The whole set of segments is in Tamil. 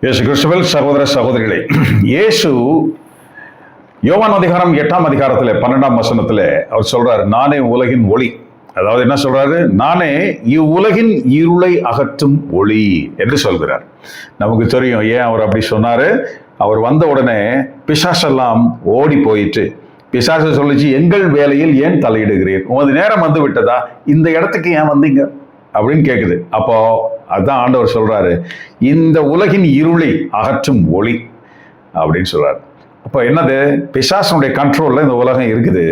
இயேசு கிறிஸ்துவில் சகோதர சகோதரிகளே, இயேசு யோவான் அதிகாரம் 8ஆம் அதிகாரத்தில் 12ஆம் வசனத்தில் அவர் சொல்றாரு, நானே உலகின் ஒளி. அதாவது என்ன சொல்றாரு? நானே இவ்வுலகின் இருளை அகற்றும் ஒளி என்று சொல்கிறார். நமக்கு தெரியும் ஏன் அவர் அப்படி சொன்னாரு. அவர் வந்த உடனே பிசாசெல்லாம் ஓடி போயிட்டு, பிசாசு சொல்லிச்சு, எங்கள் வேலையில் ஏன் தலையிடுகிறீர்? உமது நேரம் வந்து விட்டதா? இந்த இடத்துக்கு ஏன் வந்தீங்க அப்படின்னு கேட்குது. அப்போ அதுதான் ஆண்டவர் சொல்றாரு, இந்த உலகின் இருளை அகற்றும் ஒளி அப்படின்னு சொல்றாரு. அப்போ என்னது? பிசாசனுடைய கண்ட்ரோல்ல இந்த உலகம் இருக்குது.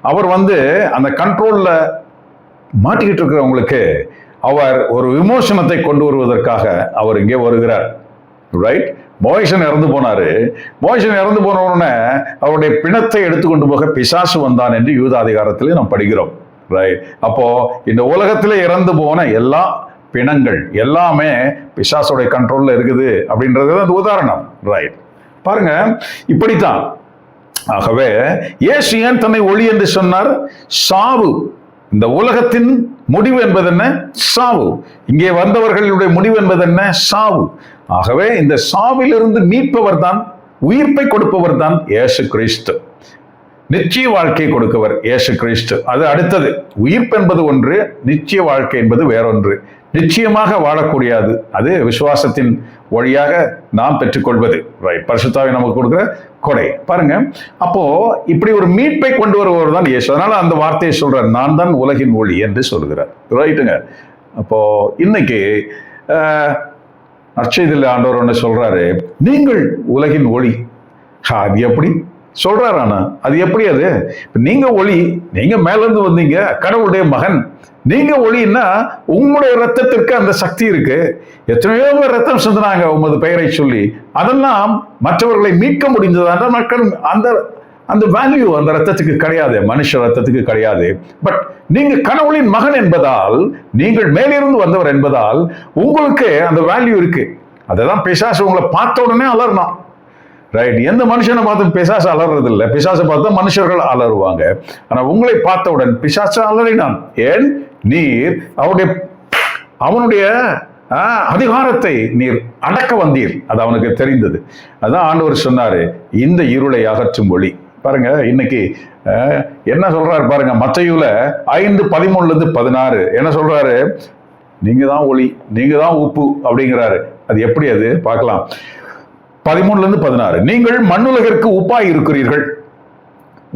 அவர் அந்த கண்ட்ரோல்ல மாட்டிக்கிட்டு இருக்கிறவங்களுக்கு அவர் ஒரு விமோசனத்தை கொண்டு வருவதற்காக அவர் இங்கே வருகிறார். ரைட்? மோசன் இறந்து போனாரு. மோசன் இறந்து போன உடனே அவருடைய பிணத்தை எடுத்துக்கொண்டு போக பிசாசு வந்தான் என்று யூதா அதிகாரத்திலே நாம் படிக்கிறோம். ரைட்? அப்போ இந்த உலகத்திலே இறந்து போன எல்லா பிணங்கள் எல்லாமே பிசாசுடைய கண்ட்ரோல்ல இருக்குது அப்படின்றது அந்த உதாரணம். ரைட்? பாருங்க, இப்படித்தான். ஆகவே இயேசு ஏன் தன்னை ஒளி என்று சொன்னார்? சாவு, இந்த உலகத்தின் முடிவு என்பது என்ன? சாவு. இங்கே வந்தவர்களுடைய முடிவு என்பது என்ன? சாவு. ஆகவே இந்த சாவிலிருந்து மீட்பவர் தான், உயிர்ப்பை கொடுப்பவர் தான் இயேசு கிறிஸ்து. நிச்சய வாழ்க்கை கொடுக்கவர் இயேசு கிறிஸ்து. அது அடுத்தது. உயிர்ப்பு என்பது ஒன்று, நிச்சய வாழ்க்கை என்பது வேறொன்று. நிச்சயமாக வாழக்கூடியது அது விசுவாசத்தின் வழியாக நாம் பெற்றுக்கொள்வது. ரைட்? பரிசுத்தாவை நமக்கு கொடுக்கிற கொடை. பாருங்க, அப்போ இப்படி ஒரு மீட்பை கொண்டு வருபவர் தான் இயேசு. அதனால அந்த வார்த்தையை சொல்றார், நான் தான் உலகின் ஒளி என்று சொல்கிறார். ரைட்டுங்க? அப்போ இன்னைக்கு நற்செய்தியில் ஆண்டவர் ஒன்று சொல்றாரு, நீங்கள் உலகின் ஒளி. அது எப்படி சொல்றாரு? ஆனா அது எப்படி? அது நீங்க ஒளி, நீங்க மேல இருந்து வந்தீங்க, கடவுளுடைய மகன். நீங்க ஒளின்னா உங்களுடைய ரத்தத்திற்கு அந்த சக்தி இருக்கு. எத்தனையோ பேர் ரத்தம் சிந்தினாங்க உமது பெயரை சொல்லி. அதெல்லாம் மற்றவர்களை மீட்க முடிந்தது. மக்கள் அந்த வேல்யூ அந்த ரத்தத்துக்கு கிடையாது, மனுஷ ரத்தத்துக்கு கிடையாது. பட் நீங்க கடவுளின் மகன் என்பதால், நீங்கள் மேலிருந்து வந்தவர் என்பதால் உங்களுக்கு அந்த வேல்யூ இருக்கு. அதெல்லாம் பிசாசு உங்களை பார்த்த உடனே அலறணும். ரைட்? எந்த மனுஷனை பார்த்து பிசாசு அலறது இல்லை. பிசாசை பார்த்தா மனுஷர்கள் அலறுவாங்க. ஆனா உங்களை பார்த்தவுடன் பிசாசு அலறினான். ஏன்? நீர் அவனுடைய அதிகாரத்தை நீர் அடக்க வந்தீர். அது அவனுக்கு தெரிந்தது. அதான் ஆண்டவர் சொன்னாரு, இந்த இருளை அகற்றும் ஒளி. பாருங்க, இன்னைக்கு என்ன சொல்றாரு பாருங்க, மத்தேயுல 5:13-16 என்ன சொல்றாரு? நீங்க தான் ஒளி, நீங்க தான் உப்பு அப்படிங்கிறாரு. அது எப்படி? அது பார்க்கலாம். 13-16, நீங்கள் மண்ணுலகிற்கு உப்பாய் இருக்கிறீர்கள்.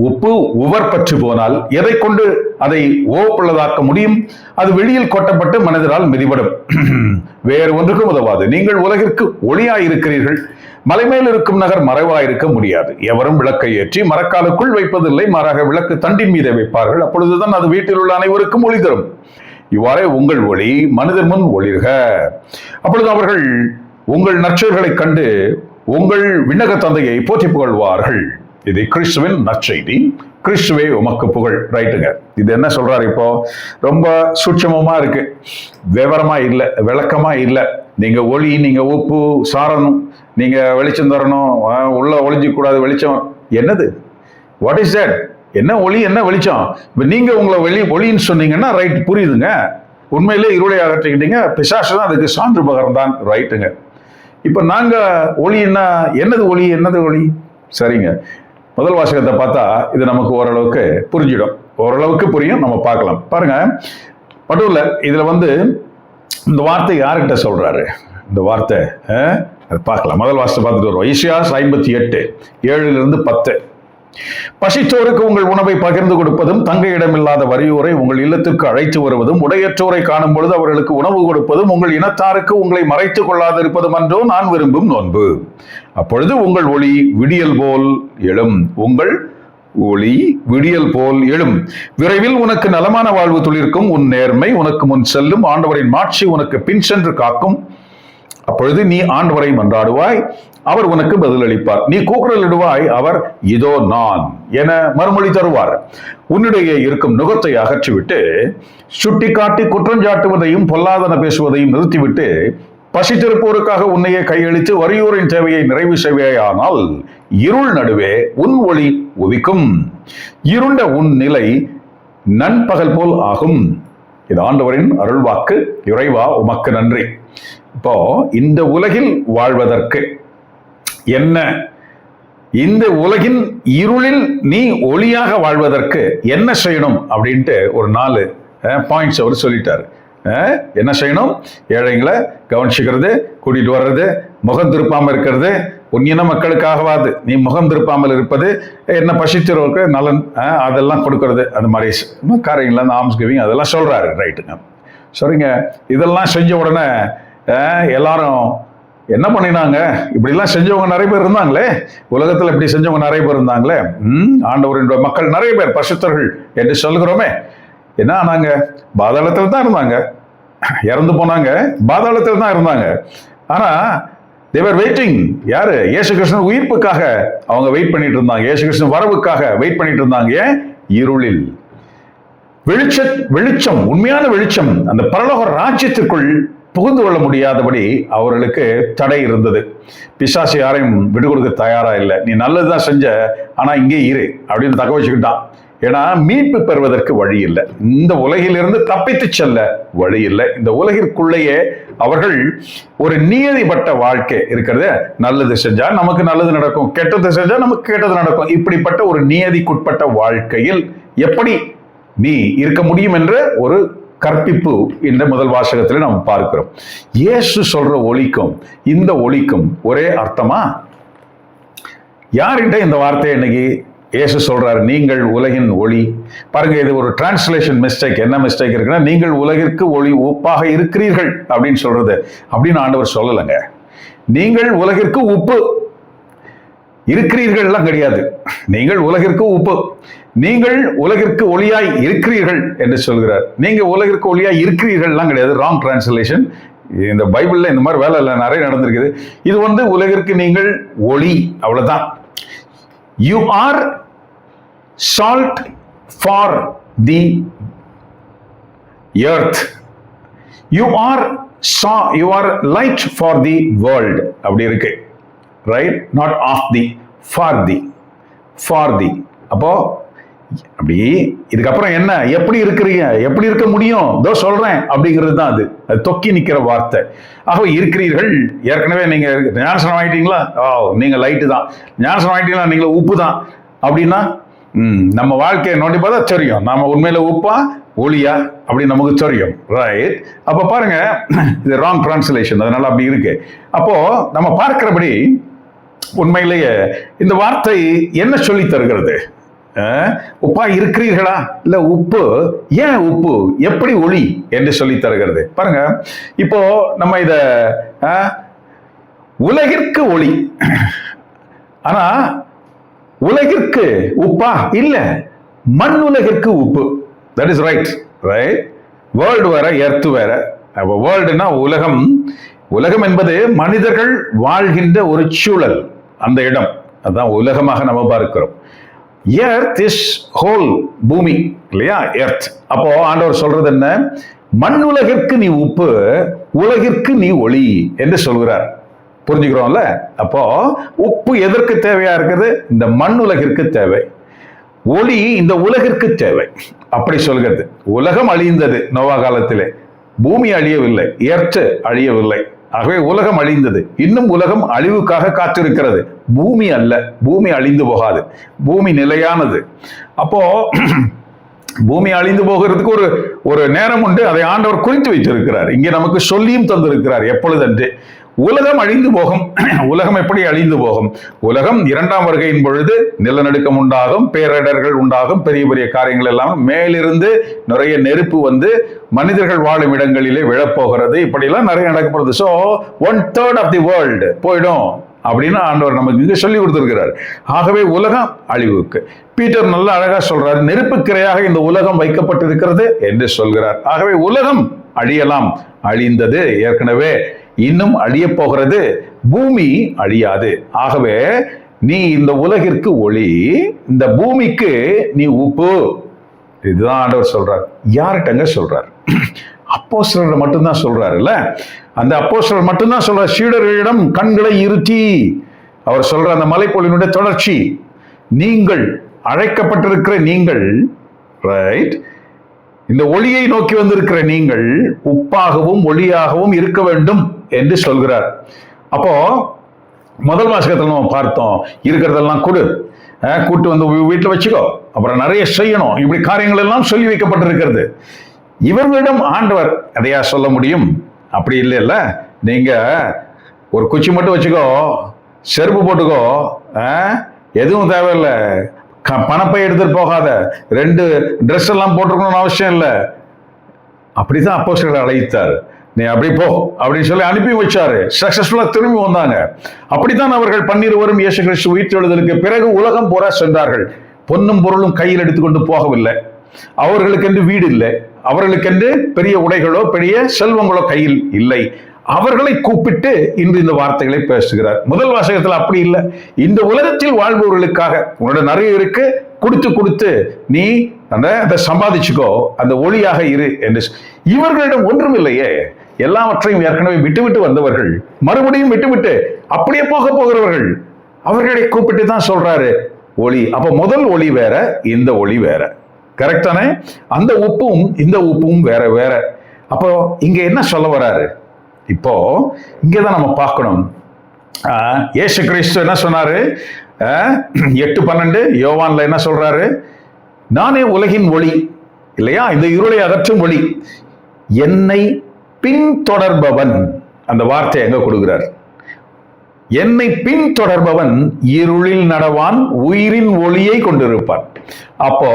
உப்பு உவர்பற்று போனால் எதை கொண்டு அதை உவப்புள்ளதாக்க முடியும்? அது வெளியில் கொட்டப்பட்டு மனிதரால் மிதிபடும், வேறு ஒன்றுக்கும் உதவாது. நீங்கள் உலகிற்கு ஒளியாய் இருக்கிறீர்கள். மலைமேல் இருக்கும் நகர் மறைவாயிருக்க முடியாது. எவரும் விளக்கை ஏற்றி மரக்காலுக்குள் வைப்பதில்லை, மாறாக விளக்கு தண்டின் மீது வைப்பார்கள். அப்பொழுதுதான் அது வீட்டில் உள்ள அனைவருக்கும் ஒளி தரும். இவ்வாறே உங்கள் ஒளி மனிதர் முன் ஒளிர்க. அப்பொழுது அவர்கள் உங்கள் நற்செயல்களை கண்டு உங்கள் விண்ணக தந்தையை போற்றி புகழ்வார்கள். இது கிறிஸ்துவின் நற்செய்தி. கிறிஸ்துவே உமக்கு புகழ். ரைட்டுங்க? இது என்ன சொல்றாரு? இப்போ ரொம்ப சூட்சமமா இருக்கு, விவரமா இல்லை, விளக்கமா இல்லை. நீங்க ஒளி, நீங்க உப்பு சாரணும், நீங்க வெளிச்சம் தரணும், உள்ள ஒளிஞ்சு கூடாது வெளிச்சம். என்னது? What is that? என்ன ஒளி, என்ன வெளிச்சம்? இப்ப நீங்க உங்களை ஒளின்னு சொன்னீங்கன்னா ரைட், புரியுதுங்க. உண்மையிலே இருளை அகற்றிக்கிட்டீங்க. பிசாசு தான் அதுக்கு சான்று பகர்ந்தான். ரைட்டுங்க? இப்ப நாங்க ஒளின்னா என்னது? ஒளி என்னது? ஒளி. சரிங்க, முதல் வாசகத்தை பார்த்தா இது நமக்கு ஓரளவுக்கு புரிஞ்சிடும். ஓரளவுக்கு புரியும், நம்ம பார்க்கலாம். பாருங்க, மட்டும் இல்ல, இதுல இந்த வார்த்தை யாருக்கிட்ட சொல்றாரு? இந்த வார்த்தை அது பார்க்கலாம். முதல் வாசத்தை பார்த்துட்டு வருவோம். இசாயா 58:7-10. பசித்தோருக்கு உங்கள் உணவை பகிர்ந்து கொடுப்பதும், தங்க இடமில்லாத வறியோரை உங்கள் இல்லத்திற்கு அழைத்து வருவதும், உடையற்றோரை காணும் பொழுது அவர்களுக்கு உணவு கொடுப்பதும், உங்கள் இனத்தாருக்கு உங்களை மறைத்துக் கொள்ளாதிருப்பதும் அன்றோ நான் விரும்பும் நோன்பு. அப்பொழுது உங்கள் ஒளி விடியல் போல் எழும். உங்கள் ஒளி விடியல் போல் எழும். விரைவில் உனக்கு நலமான வாழ்வு துளிர்க்கும். உன் நேர்மை உனக்கு முன் செல்லும். ஆண்டவரின் மாட்சி உனக்கு பின் சென்று காக்கும். அப்பொழுது நீ ஆண்டவரை மன்றாடுவாய், அவர் உனக்கு பதிலளிப்பார். நீ கூக்குரலிடுவாய், அவர் இதோ நான் என மறுமொழி தருவார். உன்னிடையே இருக்கும் நுகத்தை அகற்றிவிட்டு, சுட்டிக்காட்டி குற்றஞ்சாட்டுவதையும் பொல்லாதன பேசுவதையும் நிறுத்திவிட்டு, பசித்திருப்போருக்காக உன்னையே கையளித்து வறியோரின் தேவையை நிறைவு செய்வேயானால் இருள் நடுவே உன் ஒளி உதிக்கும். இருண்ட உன் நிலை நண்பகல் போல் ஆகும். இது ஆண்டவரின் அருள்வாக்கு. இறைவா உமக்கு நன்றி. இப்போ இந்த உலகில் வாழ்வதற்கு என்ன, இந்த உலகின் இருளில் நீ ஒளியாக வாழ்வதற்கு என்ன செய்யணும் அப்படின்ட்டு ஒரு 4 பாயிண்ட்ஸ் அவர் சொல்லிட்டாரு. என்ன செய்யணும்? ஏழைங்களை கவனிச்சுக்கிறது, கூட்டிட்டு வர்றது, முகம் திருப்பாமல் இருக்கிறது, உன்னின மக்களுக்காகவாது நீ முகம் திருப்பாமல் இருப்பது, என்ன பசித்திற்கு நலன் அதெல்லாம் கொடுக்கறது, அந்த மாதிரி காரியங்கள், அந்த ஆர்ம்ஸ் கிவிங் அதெல்லாம் சொல்றாரு. ரைட்டுங்க, சரிங்க. இதெல்லாம் செஞ்ச உடனே எல்லாரும் என்ன பண்ணினாங்க? இப்படிலாம் செஞ்சவங்க நிறைய பேர் இருந்தாங்களே, உலகத்தில் இப்படி செஞ்சவங்க நிறைய பேர் இருந்தாங்களே, ஆண்டவரின் மக்கள் நிறைய பேர் பரிசுத்தர்கள் என்று சொல்கிறோமே, என்ன ஆனாங்க? பாதாளத்தில் தான் இருந்தாங்க, இறந்து போனாங்க, பாதாளத்தில் தான் இருந்தாங்க. ஆனா they were waiting. யாரு? இயேசு கிறிஸ்துவின் உயிர்ப்புக்காக அவங்க வெயிட் பண்ணிட்டு இருந்தாங்க, இயேசு கிறிஸ்துவின் வரவுக்காக வெயிட் பண்ணிட்டு இருந்தாங்க. ஏன்? இருளில் வெளிச்சம், உண்மையான வெளிச்சம் அந்த பரலோக ராஜ்யத்திற்குள் புகுந்து கொள்ள முடியாதபடி அவர்களுக்கு தடை இருந்தது. பிசாசு யாரையும் விடு கொடுக்க தயாரா இல்லை. நீ நல்லதுதான் செஞ்ச, ஆனா இங்கே இரு அப்படின்னு தக்க வச்சுக்கிட்டான். ஏன்னா மீட்பு பெறுவதற்கு வழி இல்லை, இந்த உலகிலிருந்து தப்பித்து செல்ல வழி இல்லை. இந்த உலகிற்குள்ளேயே அவர்கள் ஒரு நீதிப்பட்ட வாழ்க்கை இருக்கிறது. நல்லது செஞ்சா நமக்கு நல்லது நடக்கும், கெட்டது செஞ்சா நமக்கு கெட்டது நடக்கும். இப்படிப்பட்ட ஒரு நியதிக்குட்பட்ட வாழ்க்கையில் எப்படி நீ இருக்க முடியும் என்ற ஒரு கற்பிப்பு இந்த முதல் வாசகத்தில் நாம் பார்க்கிறோம். இயேசு சொல்ற ஒளிக்கும் இந்த ஒளிக்கும் ஒரே அர்த்தமா? யார்கிட்ட இந்த வார்த்தையை இன்னைக்கு இயேசு சொல்றாரு, நீங்கள் உலகின் ஒளி. பாருங்க, இது ஒரு டிரான்ஸ்லேஷன் மிஸ்டேக். என்ன மிஸ்டேக் இருக்குன்னா, நீங்கள் உலகிற்கு ஒளி உப்பாக இருக்கிறீர்கள் அப்படின்னு சொல்றது. அப்படின்னு ஆண்டவர் சொல்லலைங்க. நீங்கள் உலகிற்கு உப்பு இருக்கிறீர்கள்லாம் கிடையாது. நீங்கள் உலகிற்கு உப்பு, நீங்கள் உலகிற்கு ஒளியாய் இருக்கிறீர்கள் என்று சொல்கிறார். நீங்க உலகிற்கு ஒளியாய் இருக்கிறீர்கள்லாம் கிடையாது, ராங் டிரான்ஸ்லேஷன். இந்த பைபிள்ல இந்த மாதிரி வேலை நிறைய நடந்திருக்குது. இது உலகிற்கு நீங்கள் ஒளி, அவ்வளவுதான். You are salt for the earth. You are light for the world. அப்படி இருக்கு, right? Not of the, for the. அப்போ அப்படி இதுக்கப்புறம் என்ன, எப்படி இருக்கிறீங்க, எப்படி இருக்க முடியும், இதோ சொல்றேன் அப்படிங்கிறது தான் அது தொக்கி நிக்கிற வார்த்தை. ஆக இருக்கிறீர்கள். ஏற்கனவே நீங்க ஞானஸ்நானம் ஆயிட்டீங்களா? நீங்க லைட்டு தான். ஞானஸ்நானம் ஆயிட்டீங்களா? நீங்க உப்பு தான். அப்படின்னா நம்ம வாழ்க்கையை நோண்டி பார்த்தா தெரியும், நாம உண்மையில உப்பா ஒளியா அப்படின்னு நமக்கு தெரியும், ரைட்? அப்ப பாருங்க, இது ராங் டிரான்ஸ்லேஷன், அதனால அப்படி இருக்கு. அப்போ நம்ம பார்க்கிறபடி உண்மையிலேயே இந்த வார்த்தை என்ன சொல்லி தருகிறது? உப்பா இருக்கிறீர்களா? இல்ல உப்பு. ஏன் உப்பு, எப்படி ஒளி என்று சொல்லி தருகிறது? பாருங்க, இப்போ நம்ம இத உலகிற்கு ஒளி, ஆனா உலகிற்கு உப்பா இல்ல, மண் உலகிற்கு உப்பு. That is right, right? World வேற, எர்த் வேற. வேர்ல்டுனா உலகம். உலகம் என்பது மனிதர்கள் வாழ்கின்ற ஒரு சூழல், அந்த இடம், அதான் உலகமாக நம்ம பார்க்கிறோம். எர்த் இஸ் ஹோல், பூமி இல்லையா? எர்த். அப்போ ஆண்டவர் சொல்றது என்ன? மண் உலகிற்கு நீ உப்பு, உலகிற்கு நீ ஒளி என்று சொல்கிறார். புரிஞ்சுக்கிறோம்ல? அப்போ உப்பு எதற்கு தேவையா இருக்குது? இந்த மண் உலகிற்கு தேவை. ஒளி இந்த உலகிற்கு தேவை. அப்படி சொல்கிறது. உலகம் அழிந்தது நோவா காலத்திலே, பூமி அழியவில்லை, எர்த் அழியவில்லை. ஆகவே உலகம் அழிந்தது, இன்னும் உலகம் அழிவுக்காக காத்திருக்கிறது. பூமி அல்ல, பூமி அழிந்து போகாது, பூமி நிலையானது. அப்போ பூமி அழிந்து போகிறதுக்கு ஒரு நேரம் உண்டு, அதை ஆண்டவர் குறித்து வைத்திருக்கிறார். இங்கே நமக்கு சொல்லியும் தந்திருக்கிறார் எப்பொழுதென்று. உலகம் அழிந்து போகும். உலகம் எப்படி அழிந்து போகும்? உலகம் 2ஆம் வருகையின் பொழுது நிலநடுக்கம் உண்டாகும், பேரிடர்கள் உண்டாகும், பெரிய பெரிய காரியங்கள் எல்லாம் மேலிருந்து நிறைய நெருப்பு மனிதர்கள் வாழும் இடங்களிலே விழப்போகிறது. இப்படிலாம் நிறைய நடக்கப்படுது. ஸோ 1/3 ஆஃப் தி வேர்ல்டு போயிடும் அப்படின்னு ஆண்டவர் நமக்கு இங்க சொல்லி கொடுத்திருக்கிறார். ஆகவே உலகம் அழிவுக்கு. பீட்டர் நல்லா அழகா சொல்றாரு, நெருப்புக்கிரையாக இந்த உலகம் வைக்கப்பட்டிருக்கிறது என்று சொல்கிறார். ஆகவே உலகம் அழியலாம், அழிந்தது ஏற்கனவே, இன்னும் அழிய போகிறது. பூமி அழியாது. ஆகவே நீ இந்த உலகிற்கு ஒளி, இந்த பூமிக்கு நீ உப்பு. இதுதான் ஆண்டவர் சொல்றார். யார்கிட்டங்க சொல்றார்? அப்போஸ்தலர் மட்டும்தான் சொல்றாருல்ல. அந்த அப்போஸ்தலர் மட்டும்தான் சொல்றார். சீடர்களிடம் கண்களை இருத்தி அவர் சொல்ற அந்த மலைப்பொழிவினுடைய தொடர்ச்சி. நீங்கள் அழைக்கப்பட்டிருக்கிற நீங்கள், ரைட், இந்த ஒளியை நோக்கி வந்திருக்கிற நீங்கள் உப்பாகவும் ஒளியாகவும் இருக்க வேண்டும் என்று சொல்கிறார். அப்போ முதல் வாசகத்தில் நம்ம பார்த்தோம், இருக்கிறதெல்லாம் கூட்டு வந்து வீட்டில் வச்சுக்கோ, அப்புறம் நிறைய செய்யணும், இப்படி காரியங்கள் எல்லாம் சொல்லி வைக்கப்பட்டிருக்கிறது. இவர்களிடம் ஆண்டவர் அதையா சொல்ல முடியும்? அப்படி இல்லைல்ல. நீங்க ஒரு குச்சி மட்டும் வச்சுக்கோ, செருப்பு போட்டுக்கோ, எதுவும் தேவையில்லை, பணப்பை எடுத்துட்டு போகாத, 2 ட்ரெஸ் எல்லாம் போட்டுக்கணும்னு அவசியம் இல்லை. அப்படிதான் அப்போஸ்தலரை அழைத்தார். நீ அப்படி போ அப்படின்னு சொல்லி அனுப்பி வச்சாரு. சக்சஸ்ஃபுல்லா திரும்பி வந்தாங்க. அப்படித்தான் அவர்கள் 12 இயேசு கிறிஸ்து உயிர்த்தெழுதலுக்கு பிறகு உலகம் பூரா சென்றார்கள். பொன்னும் பொருளும் கையில் எடுத்துக்கொண்டு போகவில்லை. அவர்களுக்கென்று வீடு இல்லை, அவர்களுக்கென்று பெரிய உடைகளோ பெரிய செல்வங்களோ கையில் இல்லை. அவர்களை கூப்பிட்டு இன்று இந்த வார்த்தைகளை பேசுகிறார். முதல் வாசகத்தில் அப்படி இல்லை. இந்த உலகத்தில் வாழ்பவர்களுக்காக உன்னோட நிறைய இருக்கு, கொடுத்து நீ அதை சம்பாதிச்சுக்கோ, அந்த ஒளியாக இரு என்று. இவர்களிடம் ஒன்றும் இல்லையே, எல்லாவற்றையும் ஏற்கனவே விட்டுவிட்டு வந்தவர்கள், மறுபடியும் விட்டுவிட்டு அப்படியே போகிறவர்கள். அவர்களை கூப்பிட்டு தான் சொல்றாரு ஒளி. அப்ப முதல் ஒளி வேற, இந்த ஒளி வேற. கரெக்டானே? அந்த உப்பும் இந்த உப்பும் வேற வேற. அப்போ இங்க என்ன சொல்ல வராரு? இப்போ இங்கதான் நம்ம பார்க்கணும். இயேசு கிறிஸ்து என்ன சொன்னாரு? 8:12 யோவான்ல என்ன சொல்றாரு? நானே உலகின் ஒளி, இல்லையா? இந்த இருளை அகற்றும் ஒளி. என்னை பின்தொடர்பவன், அந்த வார்த்தை எங்க கொடுக்கிறார்? என்னை பின்தொடர்பவன் இருளில் நடவான், உயிரின் ஒளியை கொண்டிருப்பான். அப்போ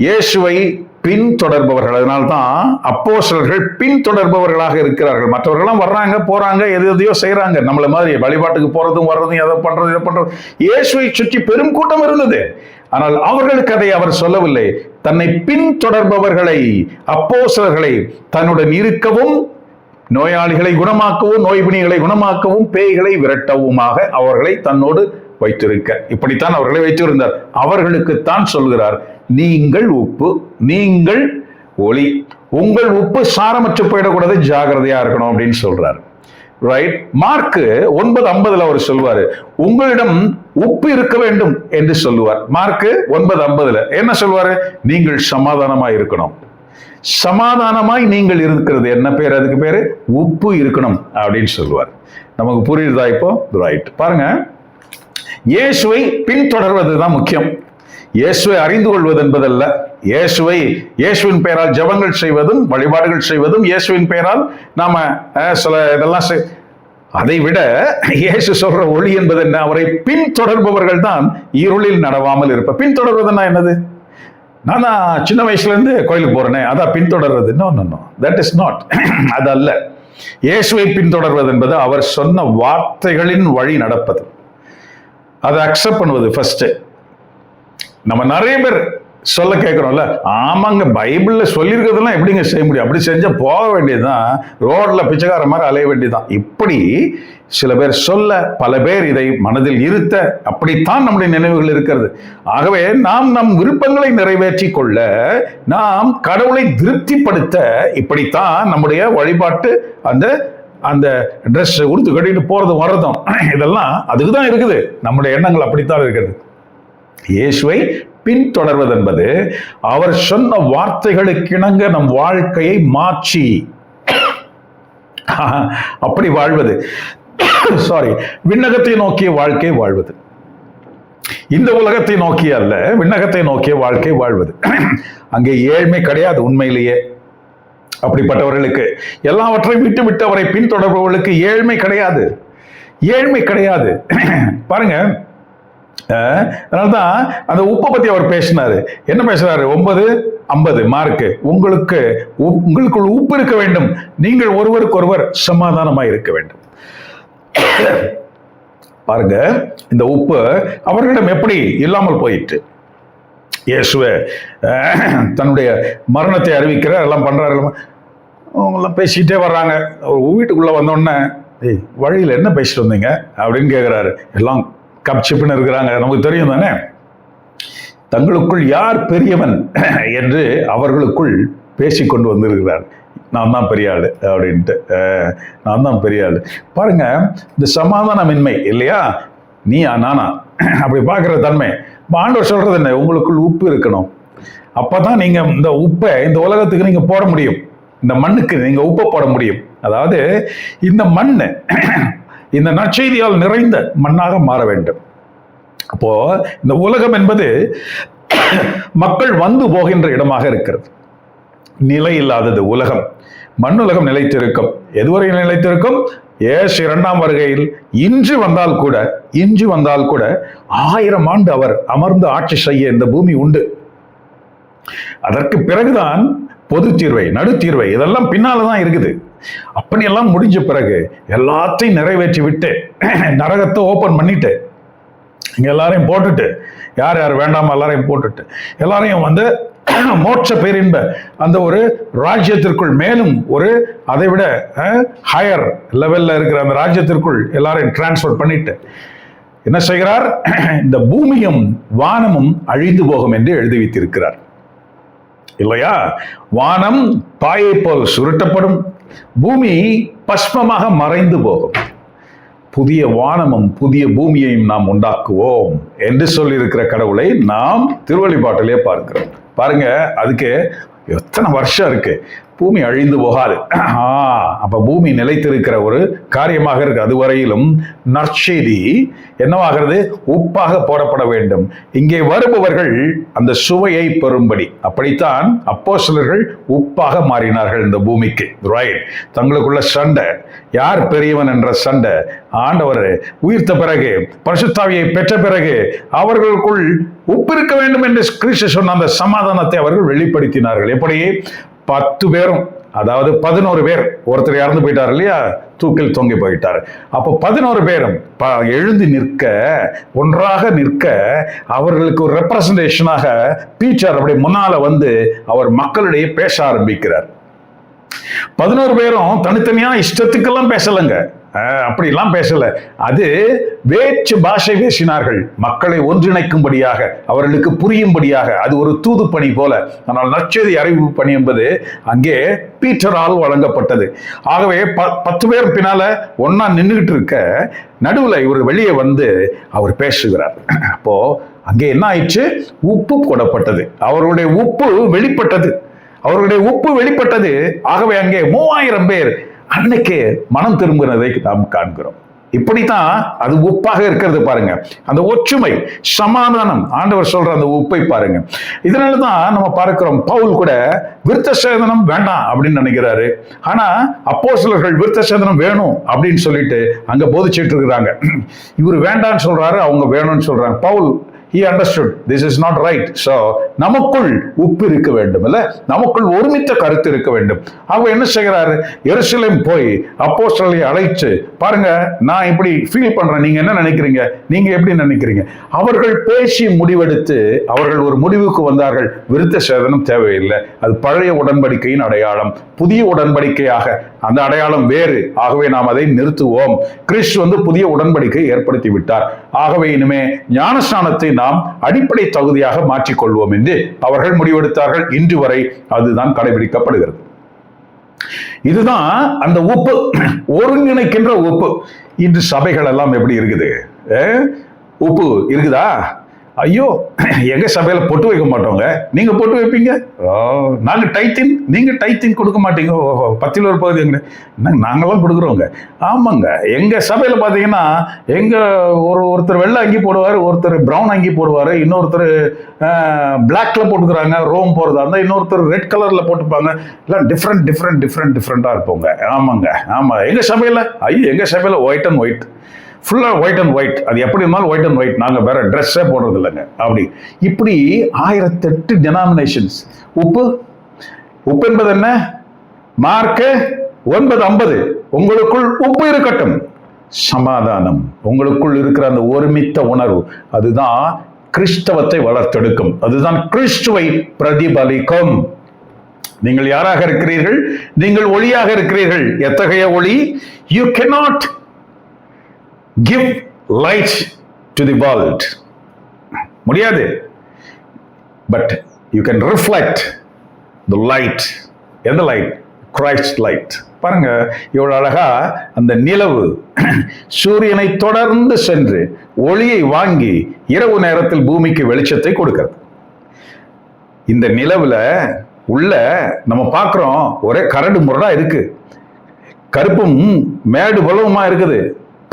இயேசுவை பின்தொடர்பவர்கள், அதனால்தான் அப்போஸ்தலர்கள் பின்தொடர்பவர்களாக இருக்கிறார்கள். மற்றவர்கள்லாம் வர்றாங்க போறாங்க, எதையோ செய்யறாங்க, நம்மள மாதிரி வழிபாட்டுக்கு போறதும் வர்றதும், எதை பண்றது இதை பண்றது. இயேசுவை சுற்றி பெரும் கூட்டம் இருந்தது. ஆனால் அவர்களுக்கு அதை அவர் சொல்லவில்லை. தன்னை பின்தொடர்பவர்களை, அப்போஸ்தலர்களை தன்னுடன் இருக்கவும், நோயாளிகளை குணமாக்கவும், நோய்பிணிகளை குணமாக்கவும், பேய்களை விரட்டவுமாக அவர்களை தன்னோடு வைத்திருக்க, இப்படித்தான் அவர்களை வைத்திருந்தார். அவர்களுக்குத்தான் சொல்கிறார், நீங்கள் உப்பு, நீங்கள் ஒளி. உங்கள் உப்பு சாரமற்று போயிடக்கூடாது, ஜாகிரதையா இருக்கணும் அப்படின்னு சொல்றார். ரைட்? மார்க்கு 9:50 அவர் சொல்வாரு, உங்களிடம் உப்பு இருக்க வேண்டும் என்று சொல்லுவார். மார்க்கு 9:50 என்ன சொல்வாரு? நீங்கள் சமாதானமாய் இருக்கணும். சமாதானமாய் நீங்கள் இருக்கிறது என்ன பேர்? அதுக்கு பேரு உப்பு இருக்கணும் அப்படின்னு சொல்லுவார். நமக்கு புரியுதா இப்போ? ரைட். பாருங்க, இயேசுவை பின்தொடர்வதுதான் முக்கியம். இயேசுவை அறிந்து கொள்வது என்பதல்ல. இயேசுவின் பெயரால் ஜெபங்கள் செய்வதும் வழிபாடுகள் செய்வதும், இயேசுவின் பெயரால் நாம சில இதெல்லாம் அதை விட இயேசு சொல்ற ஒளி என்பது என்ன? அவரை பின்தொடர்பவர்கள் தான் இருளில் நடவாமல் இருப்ப. பின்தொடர்வதுன்னா என்னது? நான் தான் சின்ன வயசுல இருந்து கோயிலுக்கு போறேனே, அதான் பின்தொடர்வது. No, that is not. அது அல்ல. இயேசுவை பின்தொடர்வது என்பது அவர் சொன்ன வார்த்தைகளின் வழி நடப்பது, அதை அக்செப்ட் பண்ணுவது. ஃபர்ஸ்ட் நம்ம நிறைய பேர் சொல்ல கேட்கிறோம்ல, ஆமாங்க பைபிள்ல சொல்லியிருக்கிறதெல்லாம் எப்படிங்க செய்ய முடியும்? அப்படி செஞ்சா போக வேண்டியதுதான், ரோட்ல பிச்சைக்கார மாதிரி அலைய வேண்டியதுதான். இப்படி சில பேர் சொல்ல, பல பேர் இதை மனதில் இருத்த, அப்படித்தான் நம்முடைய நினைவுகள் இருக்கிறது. ஆகவே நாம் நம் விருப்பங்களை நிறைவேற்றி கொள்ள, நாம் கடவுளை திருப்திப்படுத்த, இப்படித்தான் நம்முடைய வழிபாட்டு அந்த ட்ரெஸ் உடுத்து கட்டிட்டு போறதும் வர்றதும் இதெல்லாம் அதுக்குதான் இருக்குது. நம்முடைய எண்ணங்கள் அப்படித்தான் இருக்கிறது. இயேசுவை பின்தொடர்வது என்பது அவர் சொன்ன வார்த்தைகளுக்கு இணங்க நம் வாழ்க்கையை மாற்றி அப்படி வாழ்வது. விண்ணகத்தை நோக்கிய வாழ்க்கை வாழ்வது. இந்த உலகத்தை நோக்கிய அல்ல, விண்ணகத்தை நோக்கிய வாழ்க்கை வாழ்வது. அங்கே ஏழ்மை கிடையாது. உண்மையிலேயே அப்படிப்பட்டவர்களுக்கு, எல்லாவற்றையும் விட்டு அவரை பின்தொடர்பவர்களுக்கு ஏழ்மை கிடையாது. பாருங்க, அதனால்தான் அந்த உப்பை பத்தி அவர் பேசினாரு. என்ன பேசுறாரு? 9:50 மார்க்கு, உங்களுக்குள் உப்பு இருக்க வேண்டும், நீங்கள் ஒருவருக்கொருவர் சமாதானமாய் இருக்க வேண்டும். பாருங்க, இந்த உப்பு அவர்களிடம் எப்படி இல்லாமல் போயிட்டு, இயேசுவை தன்னுடைய மரணத்தை அறிவிக்கிறார், எல்லாம் பண்றாரு, அவங்கெல்லாம் பேசிக்கிட்டே வர்றாங்க. வீட்டுக்குள்ள வந்தோடனே, வழியில் என்ன பேசிட்டு வந்தீங்க அப்படின்னு கேட்கிறாரு. எல்லாம் கப்சிப்புன்னு இருக்கிறாங்க, நமக்கு தெரியும் தானே. தங்களுக்குள் யார் பெரியவன் என்று அவர்களுக்குள் பேசிக்கொண்டு வந்திருக்கிறார். நான் தான் பெரிய ஆளு அப்படின்ட்டு, நான் தான் பெரிய ஆளு. பாருங்க, இந்த சமாதானமின்மை இல்லையா, நீயா நானா அப்படி பார்க்குற தன்மை. ஆண்டவர் சொல்றது என்ன? உங்களுக்குள் உப்பு இருக்கணும். அப்பதான் நீங்க இந்த உப்பை இந்த உலகத்துக்கு நீங்க போட முடியும். இந்த மண்ணுக்கு நீங்க உப்பை போட முடியும். அதாவது இந்த மண்ணு இந்த நற்செய்தியால் நிறைந்த மண்ணாக மாற வேண்டும். அப்போ இந்த உலகம் என்பது மக்கள் வந்து போகின்ற இடமாக இருக்கிறது. நிலை இல்லாதது உலகம். மண்ணுலகம் நிலைத்திருக்கும். எதுவரை நிலைத்திருக்கும்? இயேசு 2ஆம் வருகையில் இன்று வந்தால் கூட 1000 ஆண்டு அவர் அமர்ந்து ஆட்சி செய்ய இந்த பூமி உண்டு. அதற்கு பிறகுதான் பொது தீர்வை, நடுத்தீர்வை, இதெல்லாம் பின்னால்தான் இருக்குது. அப்படியெல்லாம் முடிஞ்ச பிறகு எல்லாத்தையும் நிறைவேற்றி விட்டு நரகத்தை ஓபன் பண்ணிட்டு இங்க எல்லாரையும் போட்டுட்டு, யார் யார் வேண்டாம எல்லாரையும் போட்டுட்டு எல்லாரையும் வந்து மோட்ச பேரின்ப அந்த ஒரு ராஜ்யத்திற்குள், மேலும் ஒரு அதை விட ஹையர் லெவல்ல இருக்கிற அந்த ராஜ்யத்திற்குள் எல்லாரையும் டிரான்ஸ்பர் பண்ணிட்டு என்ன செய்கிறார்? இந்த பூமியும் வானமும் அழிந்து போகும் என்று எழுதி வைத்திருக்கிறார் இல்லையா? வானம் பாயை போல் சுருட்டப்படும், பூமி பஸ்மமாக மறைந்து போகும். புதிய வானமும் புதிய பூமியையும் நாம் உண்டாக்குவோம் என்று சொல்லியிருக்கிற கடவுளை நாம் திருவெளிப்பாட்டிலே பார்க்கிறோம். பாருங்க, அதுக்கு எத்தனை வருஷம் இருக்கு. பூமி அழிந்து போகாது. அப்ப பூமி நிலைத்திருக்கிற ஒரு காரியமாக இருக்கு. அதுவரையிலும் நற்செய்தி என்னவாகிறது? உப்பாக போடப்பட வேண்டும். இங்கே வருபவர்கள் அந்த சுவையை பெறும்படி. அப்படித்தான் அப்போஸ்தலர்கள் உப்பாக மாறினார்கள் இந்த பூமிக்கு. ரைட்? தங்களுக்குள்ள சண்டை, யார் பெரியவன் என்ற சண்டை. ஆண்டவர் உயிர்த்த பிறகு, பரிசுத்தாவியை பெற்ற பிறகு அவர்களுக்குள் உப்பு இருக்க வேண்டும் என்று கிறிஸ்து சொன்ன அந்த சமாதானத்தை அவர்கள் வெளிப்படுத்தினார்கள். எப்படி? 10 பேரும், அதாவது 11 பேர், ஒருத்தர் இறந்து போயிட்டார் இல்லையா, தூக்கில் தொங்கி போயிட்டார். அப்போ 11 பேரும் எழுந்து நிற்க, ஒன்றாக நிற்க, அவர்களுக்கு ஒரு ரெப்ரசன்டேஷனாக பீட்டர் அப்படி முன்னால வந்து அவர் மக்களிடையே பேச ஆரம்பிக்கிறார். 11 பேரும் தனித்தனியா இஷ்டத்துக்கெல்லாம் பேசலைங்க, அப்படிலாம் பேசல. அது வேற்று பாஷை பேசினார்கள், மக்களை ஒன்றிணைக்கும்படியாக, அவர்களுக்கு புரியும்படியாக. அது ஒரு தூது பணி போல. ஆனால் நற்செய்தி அறிவிப்பு பணி என்பது அங்கே பீட்டரால் வழங்கப்பட்டது. ஆகவே 10 பேர் பின்னால ஒன்னா நின்றுகிட்டு இருக்க, நடுவுல இவர் வெளியே வந்து அவர் பேசுகிறார். அப்போ அங்கே என்ன ஆயிடுச்சு? உப்பு போடப்பட்டது. அவருடைய உப்பு வெளிப்பட்டது. ஆகவே அங்கே 3000 பேர் அன்னைக்கு மனம் திரும்பினதை நாம் காண்கிறோம். இப்படித்தான் அது உப்பாக இருக்கிறது. பாருங்க, அந்த ஒற்றுமை, சமாதானம், ஆண்டவர் சொல்ற அந்த உப்பை பாருங்க. இதனாலதான் நம்ம பார்க்கிறோம், பவுல் கூட விருத்த சேதனம் வேண்டாம் அப்படின்னு நினைக்கிறாரு. ஆனா அப்போஸ்தலர்கள் விருத்த சேதனம் வேணும் அப்படின்னு சொல்லிட்டு அங்க போதிச்சிட்டு இருக்கிறாங்க. இவர் வேண்டான்னு சொல்றாரு, அவங்க வேணும்னு சொல்றாங்க. Pavul he understood this is not right. So நமக்குள் உப்பு இருக்க வேண்டும், இல்ல நமக்குள் ஒருமித்த கருத்து இருக்க வேண்டும். அவங்க என்ன செய்கிறாரு? எருசலேம் போய் அப்போஸ்தலரை அழைச்சு, பாருங்க நான் இப்படி ஃபீல் பண்றேன், நீங்க என்ன நினைக்கிறீங்க, நீங்க எப்படி நினைக்கிறீங்க? அவர்கள் பேசி முடிவெடுத்து அவர்கள் ஒரு முடிவுக்கு வந்தார்கள். விருத்த சேதனம் தேவையில்லை, அது பழைய உடன்படிக்கையின் அடையாளம். புதிய உடன்படிக்கையாக அந்த அடையாளம் வேறு. ஆகவே நாம் அதை நிறுத்துவோம். கிறிஸ்து வந்து புதிய உடன்படிக்கை ஏற்படுத்தி விட்டார். ஆகவே இனிமே ஞானஸ்நானத்தை நாம் அடிப்படை தகுதியாக மாற்றிக்கொள்வோம் என்று அவர்கள் முடிவெடுத்தார்கள். இன்று வரை அதுதான் கடைபிடிக்கப்படுகிறது. இதுதான் அந்த உப்பு, ஒருங்கிணைக்கின்ற உப்பு. இன்று சபைகள் எல்லாம் எப்படி இருக்குது? உப்பு இருக்குதா? ஐயோ, எங்க சபையில பொட்டு வைக்க மாட்டோங்க, நீங்க பொட்டு வைப்பீங்க. நாங்க டைத்தின், நீங்க டைத்தின் கொடுக்க மாட்டீங்க. 10ல் ஒரு பகுதி எங்க நாங்கெல்லாம் கொடுக்குறோங்க. ஆமாங்க, எங்க சபையில பாத்தீங்கன்னா எங்க ஒருத்தர் வெள்ளை அங்கி போடுவாரு, ஒருத்தர் பிரவுன் அங்கி போடுவாரு, இன்னொருத்தர் பிளாக்ல போட்டுக்கிறாங்க ரோம் போறதா இருந்தா, இன்னொருத்தர் ரெட் கலர்ல போட்டுப்பாங்க. எல்லாம் டிஃப்ரெண்டா இருப்போங்க. ஆமாங்க, ஆமா. எங்க சபையில எங்க சபையில ஒயிட் அண்ட் ஒயிட், ஃபுல்லா ஒயிட் அண்ட் ஒயிட். அது எப்படி இருந்தாலும் ஒயிட் அண்ட் ஒயிட், நாங்க வேற ட்ரெஸ்ஸே போடுறது இல்லைங்க. அப்படி இப்படி 1008 டெனாமினேஷன்ஸ். உப்பு என்பது என்ன? மார்க் 9:50 உங்களுக்குள் உப்பு இருக்கட்டும், சமாதானம். உங்களுக்குள் இருக்கிற அந்த ஒருமித்த உணர்வு, அதுதான் கிறிஸ்தவத்தை வளர்த்தெடுக்கும், அதுதான் கிறிஸ்துவை பிரதிபலிக்கும். நீங்கள் யாராக இருக்கிறீர்கள்? நீங்கள் ஒளியாக இருக்கிறீர்கள். எத்தகைய ஒளி? You cannot give light to the world. முடியாது. But you can reflect the light. எந்த லைட்? Christ light. பாருங்க எவ்வளவு அழகா அந்த நிலவு சூரியனை தொடர்ந்து சென்று ஒளியை வாங்கி இரவு நேரத்தில் பூமிக்கு வெளிச்சத்தை கொடுக்கிறது. இந்த நிலவுல உள்ள நம்ம பார்க்கிறோம், ஒரே கரடு முரடா இருக்கு, கருப்பும் மேடு பலவுமா இருக்குது,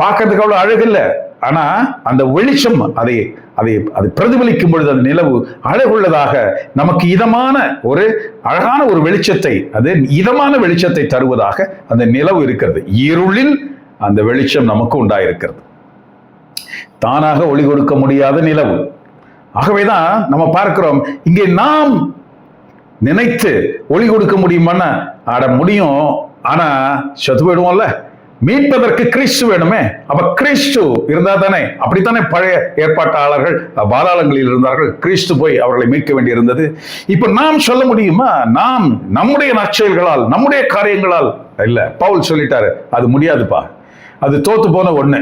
பார்க்கறதுக்கு அவ்வளவு அழகு இல்லை. ஆனா அந்த வெளிச்சம் அதை அதை அது பிரதிபலிக்கும் பொழுது அந்த நிலவு அழகுள்ளதாக, நமக்கு இதமான ஒரு அழகான ஒரு வெளிச்சத்தை, அது இதமான வெளிச்சத்தை தருவதாக அந்த நிலவு இருக்கிறது. இருளில் அந்த வெளிச்சம் நமக்கு உண்டாயிருக்கிறது. தானாக ஒளி கொடுக்க முடியாத நிலவு. ஆகவேதான் நம்ம பார்க்கிறோம், இங்கே நாம் நினைத்து ஒளி கொடுக்க முடியுமான்னு ஆட முடியும், ஆனா செத்து போயிடுவோம்ல. மீட்பதற்கு கிறிஸ்து வேணுமே. அப்ப கிறிஸ்து இருந்தா தானே. அப்படித்தானே பழைய ஏற்பாட்டாளர்கள் பாதாளங்களில் இருந்தார்கள், கிறிஸ்து போய் அவர்களை மீட்க வேண்டி இருந்தது. இப்ப நாம் சொல்ல முடியுமா? நாம் நம்முடைய நற்செயல்களால், நம்முடைய காரியங்களால் இல்ல. பவுல் சொல்லிட்டாரு, அது முடியாதுப்பா, அது தோத்து போன ஒண்ணு.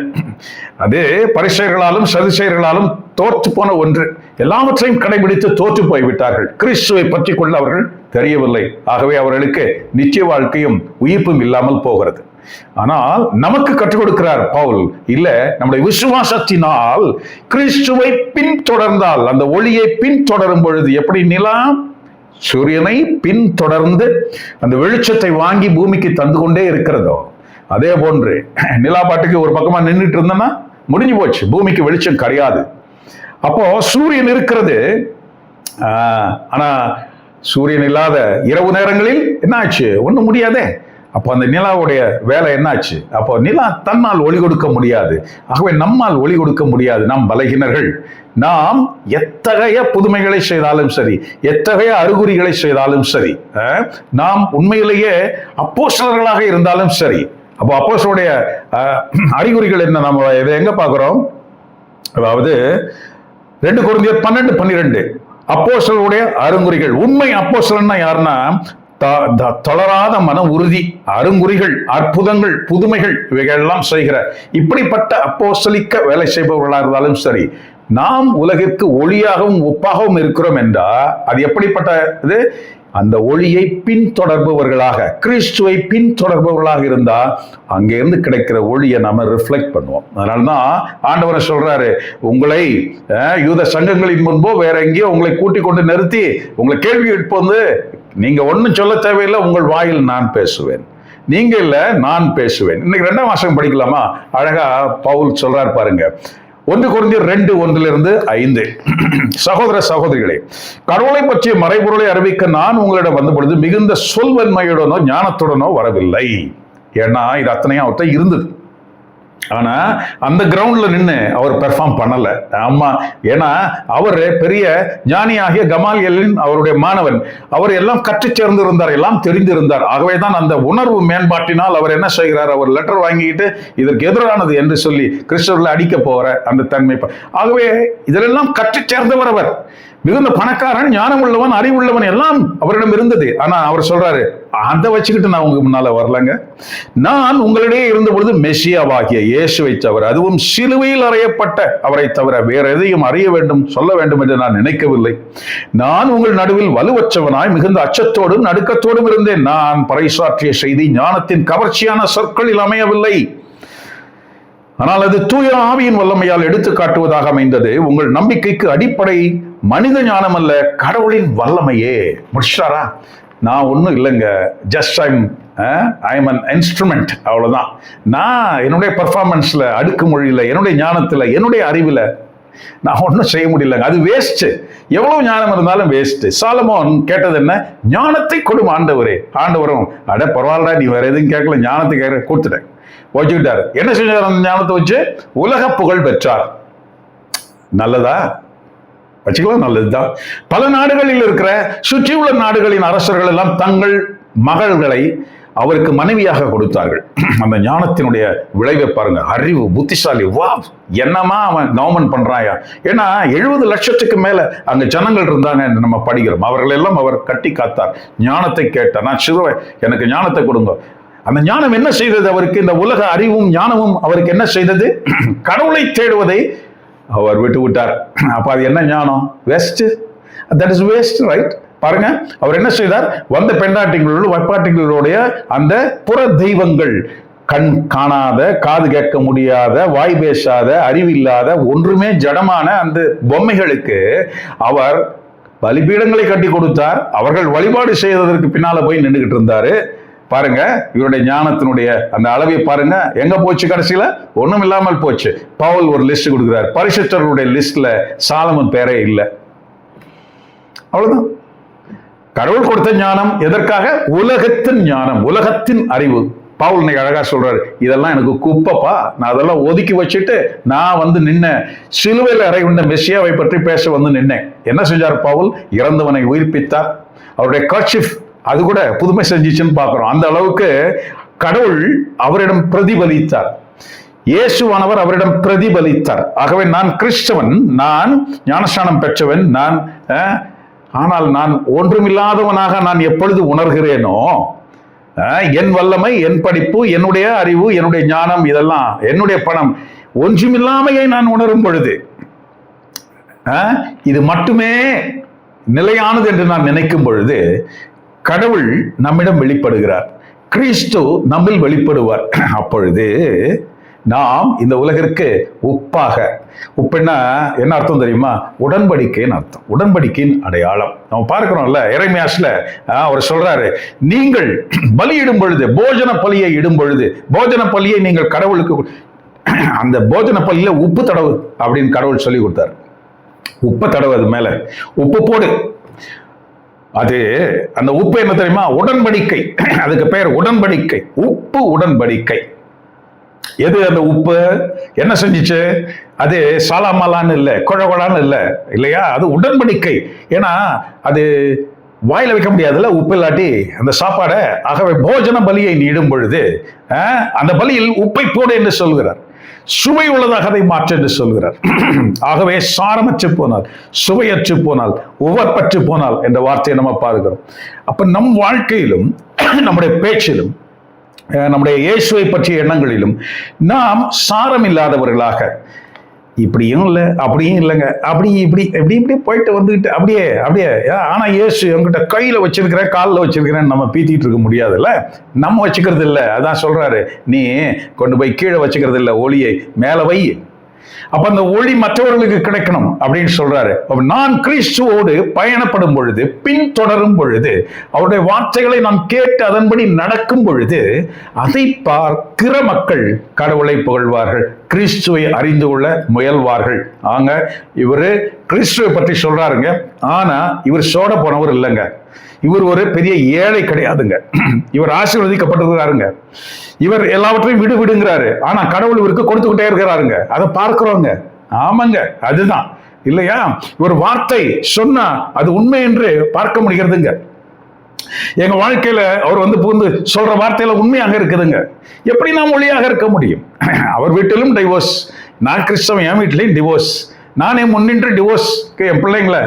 அது பரிசேயர்களாலும் சதுசேயர்களாலும் தோற்று போன ஒன்று. எல்லாவற்றையும் கடைபிடித்து தோற்று போய்விட்டார்கள். கிறிஸ்துவை பற்றி கொள்ள அவர்கள் தெரியவில்லை. ஆகவே அவர்களுக்கு நிச்சய வாழ்க்கையும் உயிர்ப்பும் இல்லாமல் போகிறது. ஆனால் நமக்கு கற்றுக் கொடுக்கிறார் பவுல், இல்ல, நம்முடைய விசுவாசத்தினால் கிறிஸ்துவை பின்தொடர்ந்தால், அந்த ஒளியை பின்தொடரும் பொழுது எப்படி நிலா சூரியனை பின்தொடர்ந்து அந்த வெளிச்சத்தை வாங்கி பூமிக்கு தந்து கொண்டே இருக்கிறதோ, அதே போன்று நிலா பாட்டுக்கு ஒரு பக்கமா நின்றுட்டு இருந்தோம்னா முடிஞ்சு போச்சு, பூமிக்கு வெளிச்சம் கிடையாது. அப்போ சூரியன் இருக்கிறது, ஆனா சூரியன் இல்லாத இரவு நேரங்களில் என்ன ஆச்சு? ஒண்ணும் முடியாதே. அப்போ அந்த நிலாவுடைய வேலை என்னாச்சு? அப்போ நிலா தன்னால் ஒளி கொடுக்க முடியாது. ஆகவே நம்மால் ஒளி கொடுக்க முடியாது. நாம் பலகீனர்கள். நாம் எத்தகைய புதுமைகளை செய்தாலும் சரி, எத்தகைய அறிகுறிகளை செய்தாலும் சரி, நாம் உண்மையிலேயே அப்போஸ்தலர்களாக இருந்தாலும் சரி. அப்போ அப்போஸ்தலருடைய அறிகுறிகள் என்ன? நம்ம இதை எங்க பார்க்கிறோம்? அதாவது 2 கொரிந்தியர் 12:12 அப்போஸ்தலருடைய அறிகுறிகள். உண்மை அப்போஸ்தலன்னா யாருன்னா, தளராத மன உறுதி, அருங்குறிகள், அற்புதங்கள், புதுமைகள் இவைகளெல்லாம் செய்கிற இப்படிப்பட்ட அப்போஸ்தலிக்க வேலை செய்பவர்களாக இருந்தாலும் சரி, நாம் உலகிற்கு ஒளியாகவும் உப்பாகவும் இருக்கிறோம் என்றா அது எப்படிப்பட்ட இது? அந்த ஒளியை பின்தொடர்பவர்களாக, கிறிஸ்துவை பின்தொடர்பவர்களாக இருந்தா அங்கிருந்து கிடைக்கிற ஒளியை நாம ரிஃப்ளெக்ட் பண்ணுவோம். அதனாலதான் ஆண்டவரை சொல்றாரு, உங்களை யூத சங்கங்களின் முன்போ வேற எங்கேயோ உங்களை கூட்டிக் கொண்டு நிறுத்தி உங்களை கேள்வி எழுப்பது, நீங்க ஒன்னும் சொல்ல தேவையில்லை, உங்கள் வாயில் நான் பேசுவேன், நீங்க இல்ல நான் பேசுவேன். இன்னைக்கு 2ஆம் வாசகம் படிக்கலாமா? அழகா பவுல் சொல்றாரு பாருங்க. 1 கொரிந்தியர் 2:1-5. சகோதர சகோதரிகளே, கடவுளை பற்றிய மறைபொருளை அறிவிக்க நான் உங்களிடம் வந்த பொழுது மிகுந்த சொல்வன்மையுடனோ ஞானத்துடனோ வரவில்லை. ஏன்னா இது அத்தனையும் அவர்கிட்ட இருந்தது. ஆனா அந்த கிரவுண்ட்ல நின்று அவர் பெர்ஃபார்ம் பண்ணல. ஆமா, ஏன்னா அவர் பெரிய ஞானியாகிய கமாலியலின் அவருடைய மாணவன். அவர் எல்லாம் கற்று சேர்ந்து இருந்தார், எல்லாம் தெரிந்திருந்தார். ஆகவேதான் அந்த உணர்வு மேம்பாட்டினால் அவர் என்ன செய்கிறார்? அவர் லெட்டர் வாங்கிட்டு இதற்கு எதிரானது என்று சொல்லி கிறிஸ்தவர்களை அடிக்க போற அந்த தன்மை. ஆகவே இதெல்லாம் கற்று சேர்ந்தவர். அவர் மிகுந்த பணக்காரன், ஞானம் உள்ளவன், அறிவுள்ளவன் எல்லாம் அவரிடம் இருந்தது. ஆனா அவர் சொல்றாரு, அதை வச்சுக்கிட்டு நான் உங்க முன்னால வரலங்க. நான் உங்களிடையே இருந்த பொழுது மெசியாவாகிய இயேசுவை தவிர, அதுவும் சிலுவையில் அறையப்பட்ட அவரை தவிர வேற எதையும் அறிய வேண்டும், சொல்ல வேண்டும் என்று நான் நினைக்கவில்லை. நான் உங்கள் நடுவில் வலுவற்றவனாய் மிகுந்த அச்சத்தோடும் நடுக்கத்தோடும் இருந்தேன். நான் பறைசாற்றிய செய்தி ஞானத்தின் கவர்ச்சியான சொற்களில் அமையவில்லை, ஆனால் அது தூய ஆவியின் வல்லமையால் எடுத்து காட்டுவதாக அமைந்தது. உங்கள் நம்பிக்கைக்கு அடிப்படை மனித ஞானம் அல்ல, கடவுளின் வல்லமையே. முடிச்சாரா? நான் ஒன்றும் இல்லைங்க, ஜஸ்ட் ஐம் அன் இன்ஸ்ட்ருமெண்ட், அவ்வளவுதான். நான் என்னுடைய பெர்ஃபார்மன்ஸ்ல, அடுக்கு மொழியில, என்னுடைய ஞானத்துல, என்னுடைய அறிவுல நான் ஒன்றும் செய்ய முடியலங்க. அது வேஸ்ட். எவ்வளவு ஞானம் இருந்தாலும் வேஸ்ட். சாலமோன் கேட்டது என்ன? ஞானத்தை கொடும் ஆண்டவரே. ஆண்டவரும், அட பரவாயில்ல, நீ வேற எதுவும் கேட்கல, ஞானத்தை கேட்க கொடுத்துட்டேன், வச்சுக்கிட்டாரு. என்ன செஞ்சார்? அந்த ஞானத்தை வச்சு உலக புகழ் பெற்றார். நல்லதா? வச்சுக்கலாம், நல்லதுதான். பல நாடுகளில் இருக்கிற சுற்றியுள்ள நாடுகளின் அரசர்கள் எல்லாம் தங்கள் மகள்களை அவருக்கு மனைவியாக கொடுத்தார்கள். அந்த ஞானத்தினுடைய விளைவை பாருங்க. அறிவு, புத்திசாலி, வா, என்னமா அவன் கவர்மெண்ட் பண்றாயா? ஏன்னா 70 லட்சத்துக்கு மேல அங்க ஜனங்கள் இருந்தாங்க என்று நம்ம படிக்கிறோம். அவர்கள் எல்லாம் அவர் கட்டி காத்தார். ஞானத்தை கேட்டார். நான் சிறுவன், எனக்கு ஞானத்தை கொடுங்க. அந்த ஞானம் என்ன செய்தது அவருக்கு? இந்த உலக அறிவும் ஞானமும் அவருக்கு என்ன செய்தது? கடவுளை தேடுவதை அவர் விட்டு விட்டார். அப்ப அது என்ன ஞானம்? Waste. That is waste, right? பாருங்க, அவர் என்ன செய்தார்? வந்த பெண்டாட்டிகளோடு வைப்பாட்டிகளுடைய அந்த புற தெய்வங்கள், கண் காணாத, காது கேட்க முடியாத, வாய் பேசாத, அறிவில்லாத, ஒன்றுமே ஜடமான அந்த பொம்மைகளுக்கு அவர் பலிபீடங்களை கட்டி கொடுத்தார். அவர்கள் வழிபாடு செய்வதற்கு பின்னால போய் நின்றுகிட்டு இருந்தாரு. பாருங்க, இவருடைய ஞானத்தினுடைய அந்த அளவை பாருங்க, எங்க போச்சு? கடைசியில ஒண்ணும் இல்லாமல் போச்சு. பவுல் ஒரு லிஸ்ட் கொடுக்கிறார். பரிசுத்தர்களுடைய லிஸ்ட்ல சாலமன் பேரே இல்லை. அவ்வளவுதான். கடவுள் கொடுத்த ஞானம் எதற்காக? உலகத்தின் ஞானம், உலகத்தின் அறிவு. பவுல் இன்னைக்கு அழகா சொல்றாரு, இதெல்லாம் எனக்கு குப்பப்பா, நான் அதெல்லாம் ஒதுக்கி வச்சுட்டு நான் வந்து நின்ன சிலுவையில் அறையுண்ட மெஸ்ஸியாவை பற்றி பேச வந்து நின்னேன். என்ன செஞ்சார் பவுல்? இறந்தவனை உயிர்ப்பித்தார். அவருடைய கர்ச்சிஃப் அது கூட புதுமை செஞ்சிச்சுன்னு பார்க்கிறோம். அந்த அளவுக்கு கடவுள் அவரிடம் பிரதிபலித்தார். இயேசுவானவர் அவரிடம் பிரதிபலித்தார். ஆகவே நான் கிறிஸ்தவன், நான் ஞானஸ்நானம் பெற்றவன், நான் ஆனால் நான் ஒன்றுமில்லாதவனாக நான் எப்பொழுது உணர்கிறேனோ, என் வல்லமை, என் படிப்பு, என்னுடைய அறிவு, என்னுடைய ஞானம், இதெல்லாம் என்னுடைய பணம், ஒன்றுமில்லாமையை நான் உணரும் பொழுது, இது மட்டுமே நிலையானது என்று நான் நினைக்கும் பொழுது, கடவுள் நம்மிடம் வெளிப்படுகிறார், கிறிஸ்து நம்மில் வெளிப்படுவார். அப்பொழுது நாம் இந்த உலகிற்கு உப்பாக, உப்புன்னா என்ன அர்த்தம் தெரியுமா? உடன்படிக்கைன்னு அர்த்தம், உடன்படிக்கையின் அடையாளம். நம்ம பார்க்கிறோம்ல, எரேமியாஸ்ல அவர் சொல்றாரு, நீங்கள் பலியிடும் பொழுது, போஜன பலியை இடும் பொழுது, போஜன பலியை நீங்கள் கடவுளுக்கு, அந்த போஜன பலியில உப்பு தடவு அப்படின்னு கடவுள் சொல்லி கொடுத்தார். உப்பு தடவு, அது மேல உப்பு போடு. அது அந்த உப்பு என்ன தெரியுமா? உடன்படிக்கை. அதுக்கு பெயர் உடன்படிக்கை, உப்பு உடன்படிக்கை. எது அந்த உப்பு? என்ன செஞ்சிச்சு? அது சாலாமலான்னு இல்லை, குழகுழான்னு இல்லை, இல்லையா? அது உடன்படிக்கை. ஏன்னா அது வாயில வைக்க முடியாதுல்ல உப்பு இல்லாட்டி அந்த சாப்பாடை. ஆகவே போஜன பலியை நீடும் பொழுது அந்த பலியில் உப்பை போடு என்று சொல்கிறார். சுவை உள்ளதாக அதை மாற்ற என்று சொல்கிறார். ஆகவே சாரமற்று போனால், சுவையற்று போனால், உவப்பற்று போனால் என்ற வார்த்தையை நம்ம பார்க்கிறோம். அப்ப நம் வாழ்க்கையிலும், நம்முடைய பேச்சிலும், நம்முடைய இயேசுவை பற்றிய எண்ணங்களிலும் நாம் சாரம் இல்லாதவர்களாக, இப்படியும் இல்லை அப்படியும் இல்லைங்க, அப்படி இப்படி இப்படி இப்படி போயிட்டு வந்துட்டு அப்படியே அப்படியே, ஆனா இயேசு என்கிட்ட கையில வச்சிருக்கிறேன், காலில் வச்சிருக்கிறேன் நம்ம பீத்திட்டு இருக்க முடியாதுல்ல. நம்ம வச்சுக்கிறது இல்லை. அதான் சொல்றாரு, நீ கொண்டு போய் கீழே வச்சுக்கிறது இல்லை, ஒளியை மேல வை. அப்ப அந்த ஒளி மற்றவர்களுக்கு கிடைக்கணும் அப்படின்னு சொல்றாரு. நான் கிறிஸ்துவோடு பயணப்படும் பொழுது, பின்தொடரும் பொழுது, அவருடைய வார்த்தைகளை நான் கேட்டு அதன்படி நடக்கும் பொழுது, அதை பார்க்கிற மக்கள் கடவுளை புகழ்வார்கள், கிறிஸ்துவை அறிந்து கொள்ள முயல்வார்கள். ஆங்க, இவரு கிறிஸ்துவை பற்றி சொல்றாருங்க. ஆனா இவர் சோட போனவர் இல்லைங்க. இவர் ஒரு பெரிய ஏழை கிடையாதுங்க. இவர் ஆசீர்வதிக்கப்பட்டிருக்கிறாருங்க. இவர் எல்லாவற்றையும் விடுங்கிறாரு. ஆனா கடவுள் இவருக்கு கொடுத்துக்கிட்டே இருக்கிறாருங்க. அதை பார்க்கிறோங்க. ஆமாங்க, அதுதான் இல்லையா? ஒரு வார்த்தை சொன்னா அது உண்மை என்று பார்க்க முடிகிறதுங்க. எங்க வாழ்க்கையில அவர் வந்து புகுந்து சொல்ற வார்த்தையில உண்மையாக இருக்குதுங்க. எப்படி நாம் ஒளியாக இருக்க முடியும்? அவர் வீட்டிலும் டிவோர்ஸ், நான் கிறிஸ்தவன், என் வீட்டிலையும் டிவோர்ஸ், நானே முன்னின்று டிவோர்ஸ்க்கு என் பிள்ளைங்களை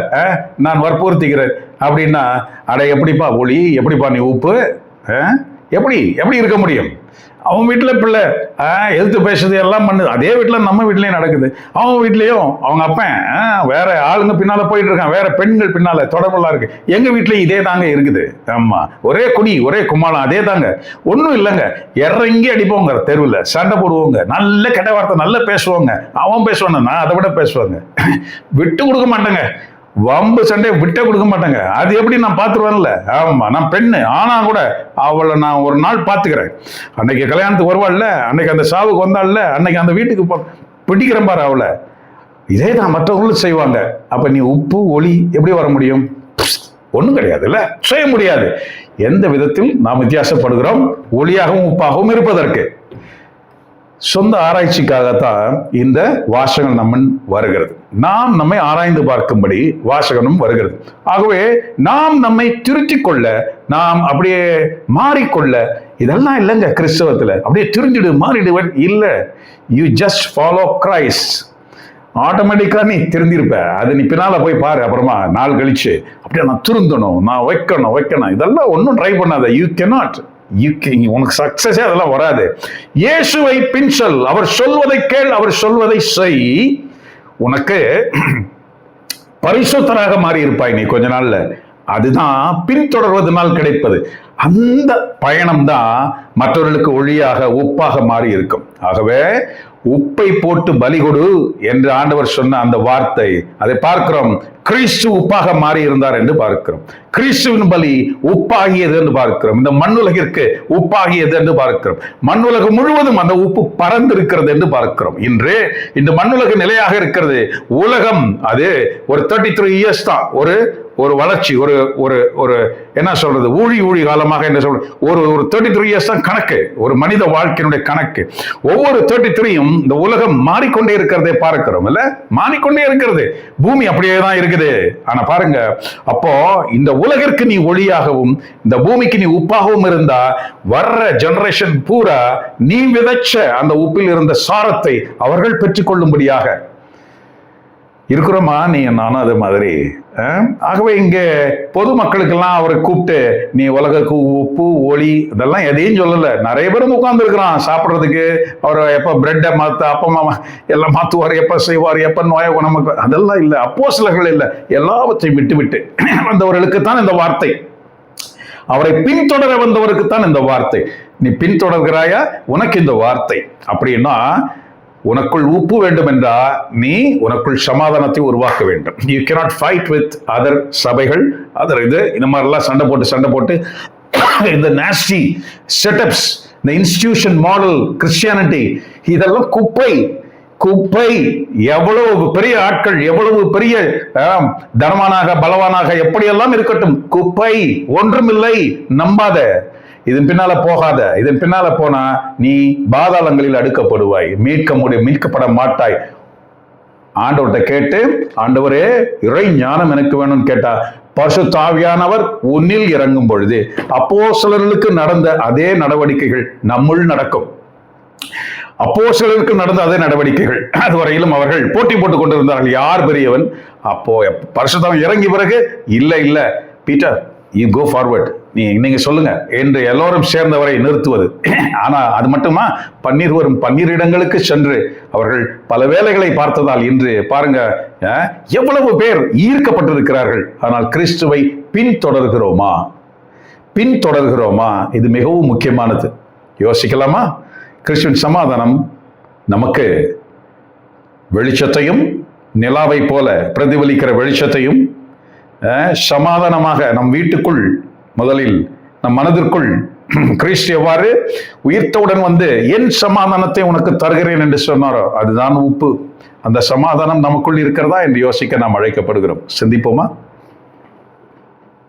நான் வற்புறுத்திக்கிறேன் அப்படின்னா, அட எப்படிப்பா ஒளி, எப்படிப்பா நீ உப்பு, எப்படி எப்படி இருக்க முடியும்? அவன் வீட்டில் பிள்ளை எதிர்த்து பேசுறது எல்லாம் பண்ணுது. அதே வீட்டில் நம்ம வீட்லயும் நடக்குது. அவன் வீட்லயும் அவங்க அப்பன் வேற ஆளுங்க பின்னால போயிட்டு இருக்கான், வேற பெண்கள் பின்னால தொடர்பெல்லாம் இருக்கு. எங்க வீட்லயும் இதே தாங்க இருக்குது. ஆமா, ஒரே குடி, ஒரே கும்மாளம், அதே தாங்க. ஒன்றும் இல்லைங்க. இறங்கி அடிப்போங்க, தெருவில் சண்டை போடுவோங்க, நல்ல கெட்ட வார்த்தை நல்ல பேசுவாங்க. அவன் பேசுவாங்க, நான் அதை விட பேசுவாங்க. விட்டு கொடுக்க மாட்டேங்க, வம்பு சண்டையை விட்டே கொடுக்க மாட்டாங்க. அது எப்படி நான் பார்த்துருவேன்ல. ஆமா, நான் பெண்ணு ஆனா கூட அவளை நான் ஒரு நாள் பார்த்துக்கிறேன். அன்னைக்கு கல்யாணத்துக்கு வருவாள்ல, அன்னைக்கு அந்த சாவுக்கு வந்தாள்ல, அன்னைக்கு அந்த வீட்டுக்கு பிடிக்கிறேன் பாரு அவளை. இதே தான் மற்றவங்களும் செய்வாங்க. அப்ப நீ உப்பு ஒளி எப்படி வர முடியும்? ஒண்ணும் கிடையாதுல்ல, செய்ய முடியாது. எந்த விதத்தில் நாம் வித்தியாசப்படுகிறோம்? ஒளியாகவும் உப்பாகவும் இருப்பதற்கு. சொந்த ஆராய்ச்சிக்காகத்தான் இந்த வாசகம் நம்ம வருகிறது. நாம் நம்மை ஆராய்ந்து பார்க்கும்படி வாசகனும் வருகிறது. ஆகவே நாம் நம்மை திருத்திக் கொள்ள, நாம் அப்படியே மாறிக்கொள்ள, இதெல்லாம் இல்லைங்க கிறிஸ்தவத்துல. அப்படியே திருந்திடு மாறிடுவன் இல்லை. You just follow Christ. ஆட்டோமேட்டிக்கா நீ திருந்திருப்ப. அது நீ பின்னால போய் பாரு. அப்புறமா நாள் கழிச்சு அப்படியே நான் திருந்தணும், நான் வைக்கணும், இதெல்லாம் ஒன்றும் ட்ரை பண்ணாத. You cannot. உனக்கு சக்சஸே அதெல்லாம் வராது. இயேசுவை பின் சொல், அவர் சொல்வதை கேள், அவர் சொல்வதை செய். உனக்கு பரிசுத்தராக மாறி இருப்பாய் நீ கொஞ்ச நாள்ல. அதுதான் பின்தொடர்வதனால் கிடைப்பது. அந்த பயணம்தான் மற்றவர்களுக்கு ஒளியாக உப்பாக மாறி இருக்கும். ஆகவே உப்பை போட்டு பலி கொடு என்று ஆண்டவர் சொன்ன அந்த வார்த்தை, அதை பார்க்கிறோம். கிறிஸ்து உப்பாக மாறி இருந்தார் என்று பார்க்கிறோம். கிறிஸ்துவின் பலி உப்பாகியது என்று பார்க்கிறோம். இந்த மண்ணுலகிற்கு உப்பாகியது என்று பார்க்கிறோம். மண்ணுலகம் முழுவதும் அந்த உப்பு பறந்திருக்கிறது என்று பார்க்கிறோம். இன்று இந்த மண்ணுலக நிலையாக இருக்கிறது. உலகம் அது ஒரு 33 இயர்ஸ் தான், ஒரு வளர்ச்சி, ஒரு ஒரு ஒரு என்ன சொல்றது, ஊழி காலமாக என்ன சொல்றது, ஒரு 33 இயர்ஸ் தான் கணக்கு, ஒரு மனித வாழ்க்கையினுடைய கணக்கு. ஒவ்வொரு 33யும் இந்த உலகம் மாறிக்கொண்டே இருக்கிறதை பார்க்கிறோம். இல்ல, மாறிக்கொண்டே இருக்கிறது. பூமி அப்படியே தான் இருக்குது. ஆனா பாருங்க, அப்போ இந்த உலகிற்கு நீ ஒளியாகவும் இந்த பூமிக்கு நீ உப்பாகவும் இருந்தா வர்ற ஜெனரேஷன் பூரா நீ விதைச்ச அந்த உப்பில் இருந்த சாரத்தை அவர்கள் பெற்றுக்கொள்ளும்படியாக இருக்கிறோமா நீ நானும் அது மாதிரி. ஆகவே இங்கே பொதுமக்களுக்கெல்லாம் அவரை கூப்பிட்டு நீ உலகக்கு உப்பு ஒளி இதெல்லாம் எதையும் சொல்லலை. நிறைய பேரும் உட்கார்ந்து இருக்கிறான் சாப்பிட்றதுக்கு. அவர் எப்போ பிரெட்டை மாற்ற அப்பமா எல்லாம் மாற்றுவார், எப்போ செய்வார், எப்போ நோயை குணமாக்கு, அதெல்லாம் இல்லை. அப்போஸ்தலர்கள் இல்லை, எல்லாவற்றையும் விட்டு வந்தவர்களுக்கு தான் இந்த வார்த்தை. அவரை பின்தொடர வந்தவருக்கு தான் இந்த வார்த்தை. நீ பின்தொடர்கிறாயா, உனக்கு இந்த வார்த்தை. அப்படின்னா உனக்குள் உப்பு வேண்டும் என்றா நீ உனக்குள் சமாதானத்தை உருவாக்க வேண்டும். You cannot fight with other சபைகள், அதர் இந்த மாதிரிலாம் சண்டை போட்டு இந்த nasty setups, இந்த இன்ஸ்டிடியூஷன் மாடல் கிறிஸ்டியானிட்டி, இதெல்லாம் குப்பை. எவ்வளவு பெரிய ஆட்கள், எவ்வளவு பெரிய தனவானாக பலவானாக எப்படியெல்லாம் இருக்கட்டும், குப்பை, ஒன்றுமில்லை, நம்பாத. இதன் பின்னால போகாத. இதன் பின்னால போனா நீ பாதாளங்களில் அடுக்கப்படுவாய், மீட்கப்பட மாட்டாய். ஆண்டவர்கிட்ட கேட்டு, ஆண்டவரே இறை ஞானம் எனக்கு வேணும்னு கேட்டா பரிசுத்த ஆவியானவர் உன்னில் இறங்கும் பொழுது அப்போஸ்தலர்களுக்கு நடந்த அதே நடவடிக்கைகள் நம்முள் நடக்கும். அப்போஸ்தலர்களுக்கு நடந்த அதே நடவடிக்கைகள். அதுவரையிலும் அவர்கள் போட்டி போட்டுக் கொண்டிருந்தார்கள், யார் பெரியவன். அப்போ பரிசுத்தம் இறங்கி பிறகு இல்ல பீட்டர் யூ கோ ஃபார்வர்ட், நீங்க சொல்லுங்க என்று எல்லோரும் சேர்ந்தவரை நிறுத்துவது. ஆனா அது மட்டுமா, 12 இடங்களுக்கு சென்று அவர்கள் பல வேலைகளை பார்த்ததால் இன்று பாருங்க எவ்வளவு பேர் ஈர்க்கப்பட்டிருக்கிறார்கள். ஆனால் கிறிஸ்துவை பின்தொடர்கிறோமா? இது மிகவும் முக்கியமானது. யோசிக்கலாமா? கிறிஸ்துவின் சமாதானம் நமக்கு வெளிச்சத்தையும், நிலாவை போல பிரதிபலிக்கிற வெளிச்சத்தையும், சமாதானமாக நம் வீட்டுக்குள், முதலில் நம் மனதிற்குள் கிறிஸ்து எவ்வாறு உயிர்த்தவுடன் வந்து என் சமாதானத்தை உனக்கு தருகிறேன் என்று சொன்னாரோ அதுதான் உப்பு. அந்த சமாதானம் நமக்குள் இருக்கிறதா என்று யோசிக்க நாம் அழைக்கப்படுகிறோம். சிந்திப்போமா?